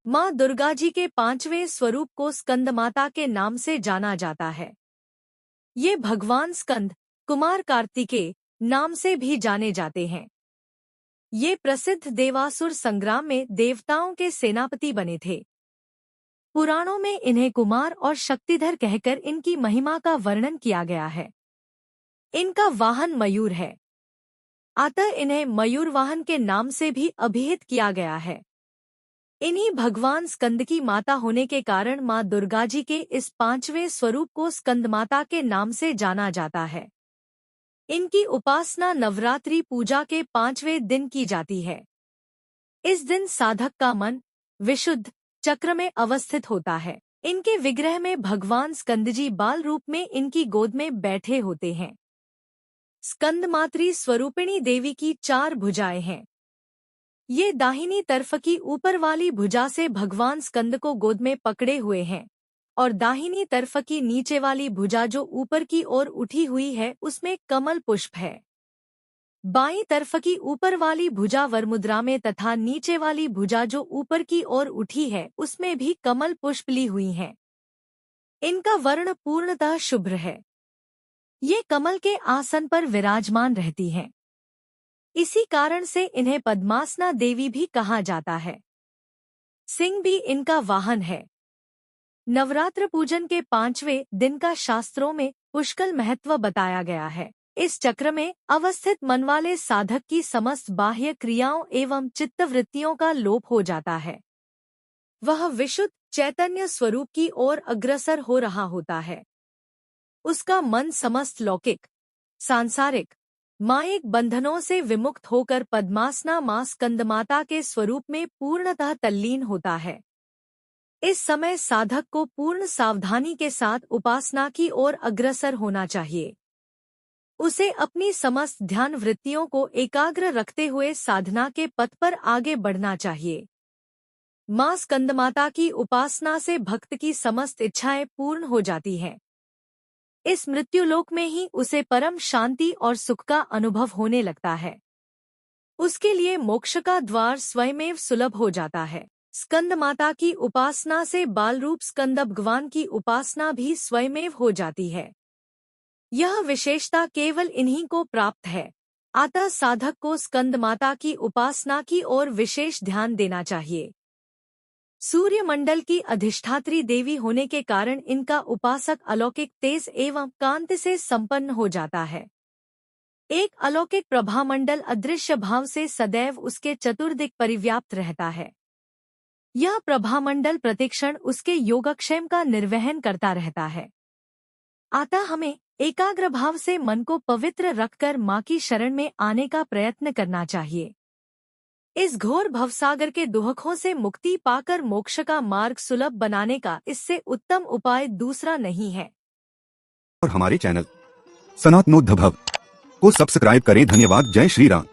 माँ दुर्गा जी के पांचवें स्वरूप को स्कंदमाता के नाम से जाना जाता है। ये भगवान स्कंद, कुमार कार्तिकेय नाम से भी जाने जाते हैं। ये प्रसिद्ध देवासुर संग्राम में देवताओं के सेनापति बने थे। पुराणों में इन्हें कुमार और शक्तिधर कहकर इनकी महिमा का वर्णन किया गया है। इनका वाहन मयूर है, अतः इन्हें मयूर वाहन के नाम से भी अभिहित किया गया है। इन्हीं भगवान स्कंद की माता होने के कारण माँ दुर्गा जी के इस पांचवें स्वरूप को स्कंदमाता के नाम से जाना जाता है। इनकी उपासना नवरात्रि पूजा के पांचवें दिन की जाती है। इस दिन साधक का मन विशुद्ध चक्र में अवस्थित होता है। इनके विग्रह में भगवान स्कंदजी बाल रूप में इनकी गोद में बैठे होते हैं। स्कंदमात्री स्वरूपिणी देवी की 4 भुजाएं हैं। ये दाहिनी तरफ की ऊपर वाली भुजा से भगवान स्कंद को गोद में पकड़े हुए हैं और दाहिनी तरफ की नीचे वाली भुजा जो ऊपर की ओर उठी हुई है उसमें कमल पुष्प है। बाईं तरफ की ऊपर वाली भुजा वरमुद्रा में तथा नीचे वाली भुजा जो ऊपर की ओर उठी है उसमें भी कमल पुष्प ली हुई हैं। इनका वर्ण पूर्णतः शुभ्र है। ये कमल के आसन पर विराजमान रहती हैं। इसी कारण से इन्हें पद्मासना देवी भी कहा जाता है। सिंह भी इनका वाहन है। नवरात्र पूजन के 5वें दिन का शास्त्रों में पुष्कल महत्व बताया गया है। इस चक्र में अवस्थित मन वाले साधक की समस्त बाह्य क्रियाओं एवं चित्तवृत्तियों का लोप हो जाता है। वह विशुद्ध चैतन्य स्वरूप की ओर अग्रसर हो रहा होता है। उसका मन समस्त लौकिक, सांसारिक, मायिक बंधनों से विमुक्त होकर पद्मासना मां स्कंदमाता के स्वरूप में पूर्णतः तल्लीन होता है। इस समय साधक को पूर्ण सावधानी के साथ उपासना की ओर अग्रसर होना चाहिए। उसे अपनी समस्त ध्यान वृत्तियों को एकाग्र रखते हुए साधना के पथ पर आगे बढ़ना चाहिए। मां स्कंदमाता की उपासना से भक्त की समस्त इच्छाएं पूर्ण हो जाती हैं। इस मृत्युलोक में ही उसे परम शांति और सुख का अनुभव होने लगता है। उसके लिए मोक्ष का द्वार स्वयमेव सुलभ हो जाता है। स्कंदमाता की उपासना से बालरूप स्कंद भगवान की उपासना भी स्वयमेव हो जाती है। यह विशेषता केवल इन्हीं को प्राप्त है। अतः साधक को स्कंदमाता की उपासना की ओर विशेष ध्यान देना चाहिए। सूर्यमंडल की अधिष्ठात्री देवी होने के कारण इनका उपासक अलौकिक तेज एवं कांति से संपन्न हो जाता है। एक अलौकिक प्रभामंडल अदृश्य भाव से सदैव उसके चतुर्दिक परिव्याप्त रहता है। यह प्रभामंडल प्रतिक्षण उसके योगक्षेम का निर्वहन करता रहता है। अतः हमें एकाग्र भाव से मन को पवित्र रखकर मां की शरण में आने का प्रयत्न करना चाहिए। इस घोर भवसागर के दुहकों से मुक्ति पाकर मोक्ष का मार्ग सुलभ बनाने का इससे उत्तम उपाय दूसरा नहीं है। और हमारे चैनल सनातनोद्भव को सब्सक्राइब करें। धन्यवाद। जय श्री राम।